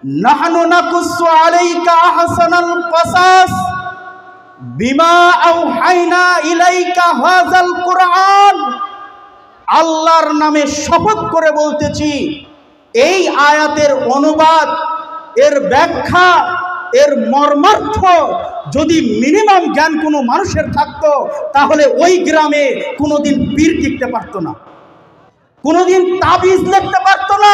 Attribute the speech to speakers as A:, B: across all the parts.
A: নাহনু নাকুসু আলাইকা আহসানাল কসাস বিমা আওহাইনা ইলাইকা হাযাল কুরআন। আল্লাহর নামে শপথ করে বলতেছি, এই আয়াতের অনুবাদ, এর ব্যাখ্যা, এর মর্মার্থ যদি মিনিমাম জ্ঞান কোনো মানুষের থাকতো, তাহলে ওই গ্রামে কোনোদিন পীর টিকতে পারতো না, কোনোদিন তাবিজ লিখতে পারতো না,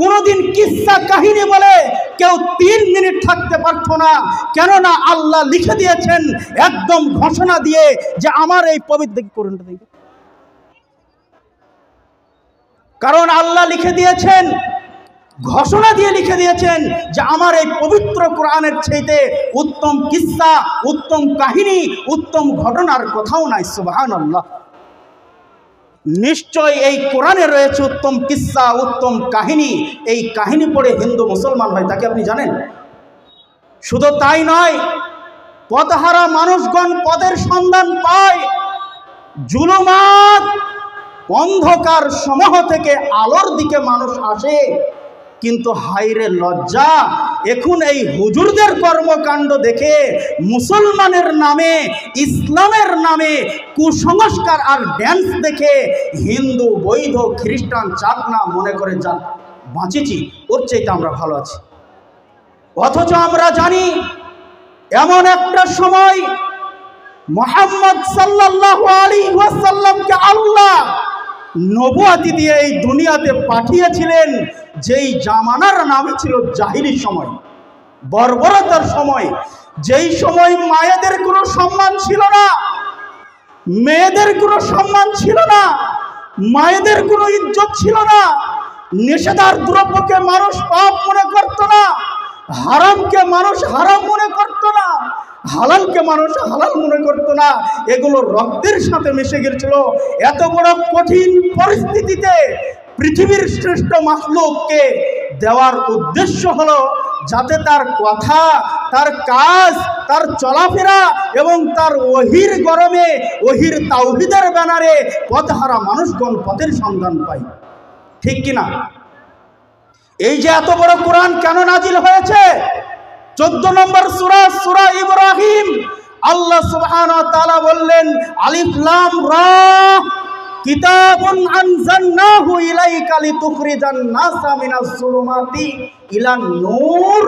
A: কোনোদিন কিসসা কাহিনী বলে কেউ 3 মিনিট থাকতে পারতো না। কেননা আল্লাহ লিখে দিয়েছেন একদম ঘোষণা দিয়ে যে আমার এই পবিত্র কোরআনটা দেখবে, কারণ আল্লাহ লিখে দিয়েছেন, ঘোষণা দিয়ে লিখে দিয়েছেন যে আমার এই পবিত্র কোরআনের চাইতে উত্তম কিসসা, উত্তম কাহিনী, উত্তম ঘটনার কোথাও নাই। সুবহানাল্লাহ। নিশ্চয় এই কোরআনে রয়েছে উত্তম কিসসা, উত্তম কাহিনী। এই কাহিনী পড়ে হিন্দু মুসলমান হয়, তাকে আপনি জানেন? শুধু তাই নয়, পথহারা মানুষগণ পথের সন্ধান পায়, জুলুমাত অন্ধকার সমূহ থেকে আলোর দিকে মানুষ আসে। কিন্তু হায়রে লজ্জা, এখন এই হুজুরদের কর্মকাণ্ড দেখে মুসলমানের নামে, ইসলামের নামে কুসংস্কার আর ড্যান্স দেখে হিন্দু, বৌদ্ধ, খ্রিস্টান, চাকনা মনে করে যা বাঁচেছি, ওর চাইতে আমরা ভালো আছি। অথচ আমরা জানি এমন একটা সময় মুহাম্মদ সাল্লাল্লাহু আলাইহি ওয়াসাল্লামকে আল্লাহ নবুয়াতি দিয়ে এই দুনিয়াতে পাঠিয়েছিলেন, যেই জামানার নাম ছিল জাহিলি সময়, বর্বরতার সময়, যেই সময় মায়েদের কোনো সম্মান ছিল না, মেয়েদের কোনো সম্মান ছিল না, মায়েদের কোনো ইজ্জত ছিল না, নেশাদার দ্রব্যকে মানুষ পাপ মনে করত না, হারামকে মানুষ হারাম মনে করত না, হালালকে মানুষ হালাল মনে করতো না, এগুলো রক্তের সাথে মিশে গিয়েছিল। এত বড় কঠিন পরিস্থিতিতে পৃথিবীর শ্রেষ্ঠ মাখলুককে দেওয়ার উদ্দেশ্য হলো যাতে তার কথা, তার কাজ, তার চলাফেরা এবং তার ওহির গরমে, ওহির তাওহীদের ব্যানারে পথহারা মানুষগণ পথের সন্ধান পায়। ঠিক কিনা? এই যে এত বড় কোরআন কেন নাজিল হয়েছে? 14 নম্বর সূরা, সূরা ইব্রাহিম, আল্লাহ সুবহানাহু ওয়া তাআলা বললেন, আলিফ লাম রা কিতাবুন আনজালনাহু ইলাইকা লিতুখরিজান নাসা মিনাজ যুলুমাতি ইলান নূর।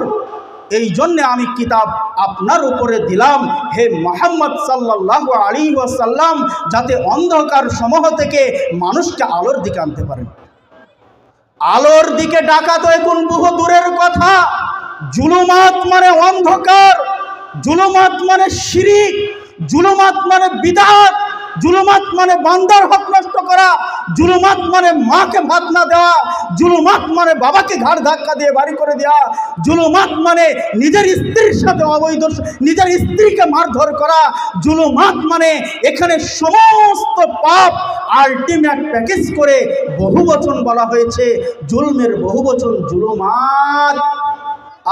A: এই জন্য আমি কিতাব আপনার উপরে দিলাম হে মুহাম্মদ সাল্লাল্লাহু আলাইহি ওয়াসাল্লাম, যাতে অন্ধকার সমূহ থেকে মানুষকে আলোর দিকে আনতে পারেন। আলোর দিকে ডাকা তো এখন বহু দূরের কথা। জুলুমাত মানে অন্ধকার, জুলুমাত মানে শিরিক, জুলুমাত মানে বিদআত, জুলুমাত মানে বান্দার হক নষ্ট করা, জুলুমাত মানে মাকে ভাত না দেওয়া, জুলুমাত মানে বাবাকে ঘাড় ধাক্কা দিয়ে বাড়ি করে দেওয়া, জুলুমাত মানে নিজের স্ত্রীর সাথে অবৈধ, নিজের স্ত্রীকে মারধর করা, জুলুমাত মানে এখানে সমস্ত পাপ আলটিমেট প্যাকেজ করে বহুবচন বলা হয়েছে। জুলমের বহুবচন জুলুমাত।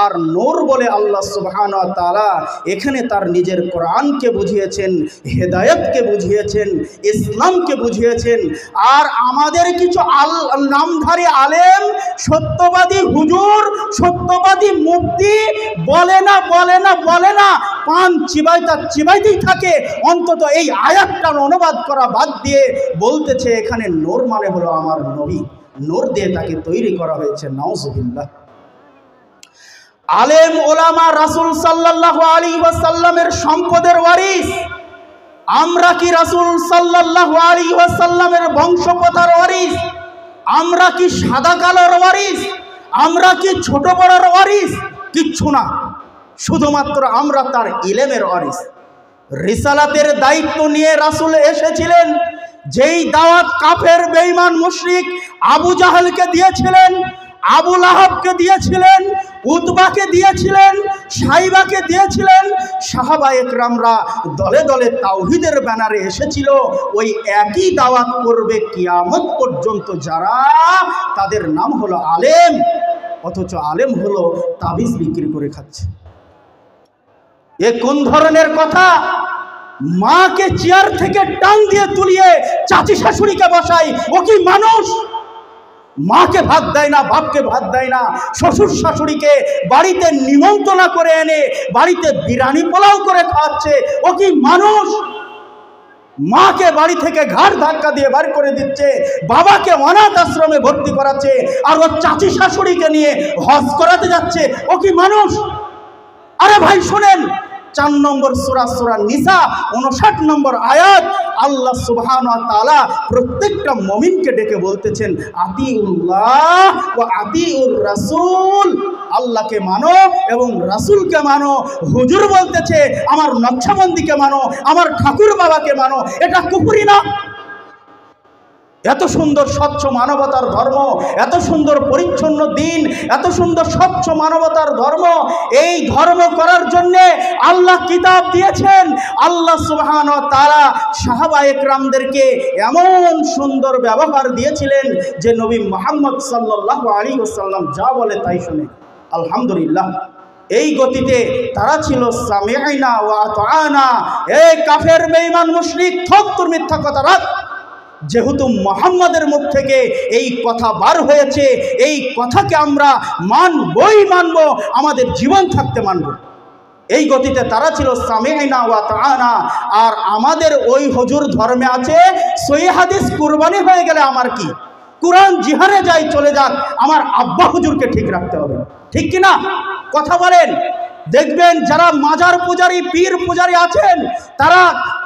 A: আর নূর বলে আল্লাহ সুবহানাহু ওয়া তাআলা এখানে তার নিজের কোরআনকে বুঝিয়েছেন, হেদায়েতকে বুঝিয়েছেন, ইসলামকে বুঝিয়েছেন। আর আমাদের কিছু নামধারী আলেম, সত্যবাদী হুজুর, সত্যবাদী মুফতি বলে না, বলে না, বলে না, পান চিবাইতেই থাকে। অন্তত এই আয়াতটার অনুবাদ করা বাদ দিয়ে বলতেছে এখানে নূর মানে হলো আমার নবী, নূর দিয়ে তাকে তৈরি করা হয়েছে। নাউজুবিল্লাহ। আলেম ওলামা রাসূল সাল্লাল্লাহু আলাইহি ওয়াসাল্লামের সম্পদের ওয়ারিস। আমরা কি রাসূল সাল্লাল্লাহু আলাইহি ওয়াসাল্লামের বংশকথার ওয়ারিস? আমরা কি সাদা কালোর ওয়ারিস? আমরা কি ছোট বড়র ওয়ারিস? কিচ্ছু না, শুধুমাত্র আমরা তার ইলমের ওয়ারিস। রিসালাতের দায়িত্ব নিয়ে রাসূল এসেছিলেন, যেই দাওয়াত কাফের বেঈমান মুশরিক আবু জাহেলকে দিয়েছিলেন, আবু লাহাবকে দিয়েছিলেন, উতবাকে দিয়েছিলেন, সাইবাকে দিয়েছিলেন, সাহাবায়ে কেরামরা দলে দলে তাওহীদের ব্যানারে এসেছিল। ওই একই দাওয়াত করবে কিয়ামত পর্যন্ত যারা, তাদের নাম হলো আলেম। অথচ আলেম হলো তাবিজ বিক্রি করে খাচ্ছে। এ কোন ধরনের কথা? মাকে চেয়ার থেকে টান দিয়ে তুলিয়ে চাচি শাশুড়িকে বসাই, ও কি মানুষ? ও মাকে ভাত দেয় না, বাপকে ভাত দেয় না, শ্বশুর শাশুড়িকে বাড়িতে নিমন্ত্রণ করে এনে বাড়িতে বিরিয়ানি পোলাও করে খাওয়াচ্ছে। ও কি মানুষ? মাকে বাড়ি থেকে ঘাড় ধাক্কা দিয়ে বার করে দিচ্ছে, বাবাকে অনাথ আশ্রমে ভর্তি করাচ্ছে, আর ওর চাচি শাশুড়িকে নিয়ে হজ করাতে যাচ্ছে। ও কি মানুষ? আরে ভাই শোনেন, 4 নম্বর সূরা, সূরা নিসা 59 নম্বর আয়াত, আল্লাহ সুবহানাহু ওয়া তাআলা প্রত্যেকটা মুমিনকে ডেকে বলতেছেন, আতিউল্লাহ ওয়া আতিউর রাসূল, আল্লাহকে মানো এবং রাসূলকে মানো। হুজুর বলতেছে আমার নকশবন্দিকে মানো, আমার ঠাকুর বাবাকে মানো। এটা কুফরি না? এত সুন্দর স্বচ্ছ মানবতার ধর্ম, এত সুন্দর পরিচ্ছন্ন দিন, এত সুন্দর স্বচ্ছ মানবতার ধর্ম, এই ধর্ম করার জন্যে আল্লাহ কিতাব দিয়েছেন। আল্লাহ সুবহানাহু ওয়া তাআলা সাহাবায়ে কেরামদেরকে এমন সুন্দর ব্যবহার দিয়েছিলেন যে নবী মুহাম্মদ সাল্লাল্লাহু আলাইহি ওয়াসাল্লাম যা বলে তাই শুনে। আলহামদুলিল্লাহ, এই গতিতে তারা ছিল সামি'না ওয়া আতা'না। এই কাফের বেঈমান মুশরিক থক তোর মিথ্যা কথা রাখ। যেহেতু মুহাম্মাদের মুখ থেকে এই কথা বার হয়েছে, এই কথাকে আমরা মানবই মানব, আমাদের জীবন থাকতে মানব। এই গতিতে তারা ছিল সামি'না ওয়া আতা'না। আর আমাদের ওই হুজুর ধর্মে আছে সহিহ হাদিস কুরবানি হয়ে গেলে আমার কি, কুরআন জিহারে যাই চলে যাক, আমার আব্বা হুজুরকে ঠিক রাখতে হবে। ঠিক কি না? কথা বলেন। দেখবেন যারা মাজার পূজারী, পীর পূজারী আছেন, তারা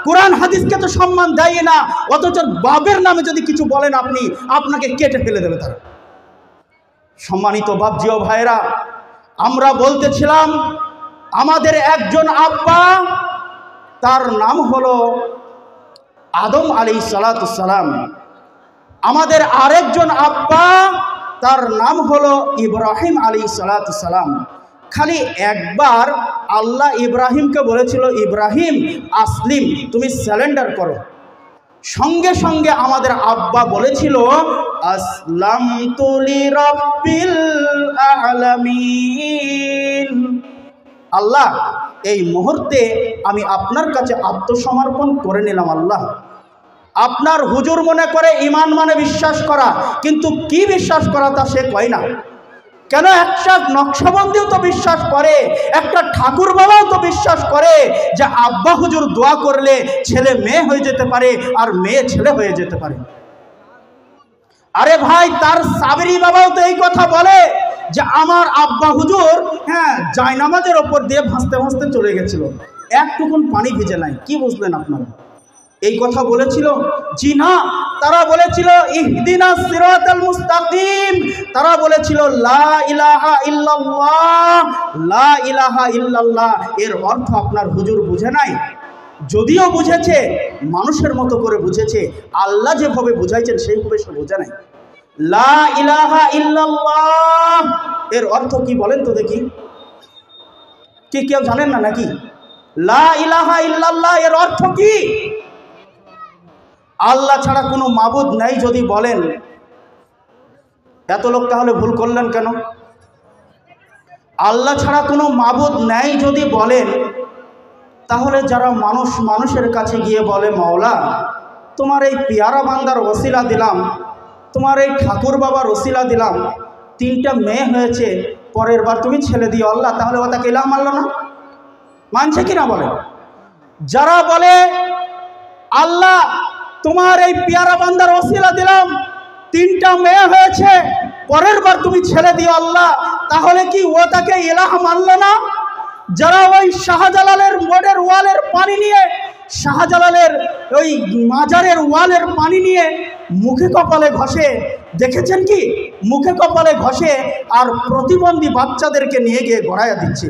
A: কোরআন হাদিসকে তো সম্মান দেয় না, অথচ বাবের নামে যদি কিছু বলেন আপনি, আপনাকে কেটে ফেলে দেবে তারা। সম্মানিত বাপজি ও ভাইরা, আমরা বলতেছিলাম আমাদের একজন আব্বা, তার নাম হলো আদম আলাইহিস সালাতু সালাম। আমাদের আরেকজন আব্বা, তার নাম হলো ইব্রাহিম আলাইহিস সালাতু সালাম। খালি একবার আল্লাহ ইব্রাহিমকে বলেছিল, ইব্রাহিম আসলিম, তুমি সারেন্ডার করো। সঙ্গে সঙ্গে আমাদের আব্বা বলেছিল, আসলামতু লিরাব্বিল আলামিন, আল্লাহ এই মুহূর্তে আমি আপনার কাছে আত্মসমর্পণ করে নিলাম। আল্লাহ, আপনার হুজুর মনে করে ঈমান মানে বিশ্বাস করা, কিন্তু কি বিশ্বাস করা তা সে কয় না। কেন? একটা নকশবন্দিও তো বিশ্বাস করে, একটা ঠাকুর বাবাও তো বিশ্বাস করে যে আব্বা হুজুর দোয়া করলে ছেলে মেয়ে হয়ে যেতে পারে, আর মেয়ে ছেলে হয়ে যেতে পারে। আরে ভাই, তার সাবরি বাবাও তো এই কথা বলে যে আমার আব্বা হুজুর জায়নামাজের ওপর দিয়ে ভাসতে ভাসতে চলে গেছিল, একটুকুন পানি ভিজে নাই। কি বুঝলেন আপনারা? এই কথা বলেছিল? জি না, তারা বলেছিল ইহদিনাস সিরাতাল মুস্তাকিম। তারা বলেছিল লা ইলাহা ইল্লাল্লাহ, লা ইলাহা ইল্লাল্লাহ। এর অর্থ আপনার হুজুর বুঝে নাই। যদিও বুঝেছে, মানুষের মতো করে বুঝেছে, আল্লাহ যেভাবে বুঝাইছেন সেইভাবে সে বোঝে নাই। লা ইলাহা ইল্লাল্লাহ এর অর্থ কি বলেন তো দেখি? কি কেউ জানেন না নাকি? লা ইলাহা ইল্লাল্লাহ এর অর্থ কি? আল্লাহ ছাড়া কোনো মাবুদ নাই যদি বলেন, এত লোক তাহলে ভুল করলেন কেন? আল্লাহ ছাড়া কোনো মাবুদ নাই যদি বলেন, তাহলে যারা মানুষের কাছে গিয়ে বলে, মাওলা তোমার এই পিয়ারা বান্দার ওসিলা দিলাম, তোমার এই ঠাকুর বাবার ওসিলা দিলাম, 3টা মেয়ে হয়েছে, পরের বার তুমি ছেলে দিও আল্লাহ, তাহলে ও তাকে ইলাহ মানল না? মানছে কি না বলে? যারা বলে আল্লাহ তোমার এই পিয়ারা বান্দার ওসিলা দিলাম, 3টা মেয়ে হয়েছে, পরের বার তুমি ছেলে দিও আল্লাহ, তাহলে কি ও তাকে ইলাহ মানল না? যারা ওই শাহজালালের মোড়ের ওয়ালের পানি নিয়ে, শাহজালালের ওই মাজারের ওয়ালের পানি নিয়ে মুখে কপালে ঘষে, দেখেছেন কি? মুখে কপালে ঘষে আর প্রতিবন্ধী বাচ্চাদেরকে নিয়ে গিয়ে গড়াইয়া দিচ্ছে,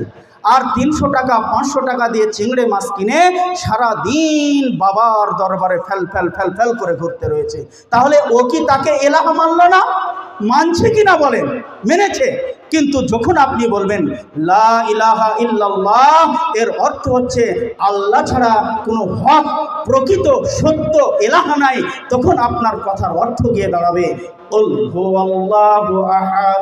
A: আর 300 টাকা 500 টাকা দিয়ে চিংড়ি মাছ কিনে সারা দিন বাবার দরবারে ফেল ফেল ফেল ফেল করে ঘুরতে রয়েছে। তাহলে ও কি তাকে ইলাহ মানল না? মানছে কি না বলেন? মেনেছে। কিন্তু যখন আপনি বলবেন লা ইলাহা ইল্লাল্লাহ, এর অর্থ হচ্ছে আল্লাহ ছাড়া কোনো হক, প্রকৃত সত্য ইলাহ নাই, তখন আপনার কথার অর্থ গিয়ে দাঁড়াবে, কুল হুয়াল্লাহু আহাদ।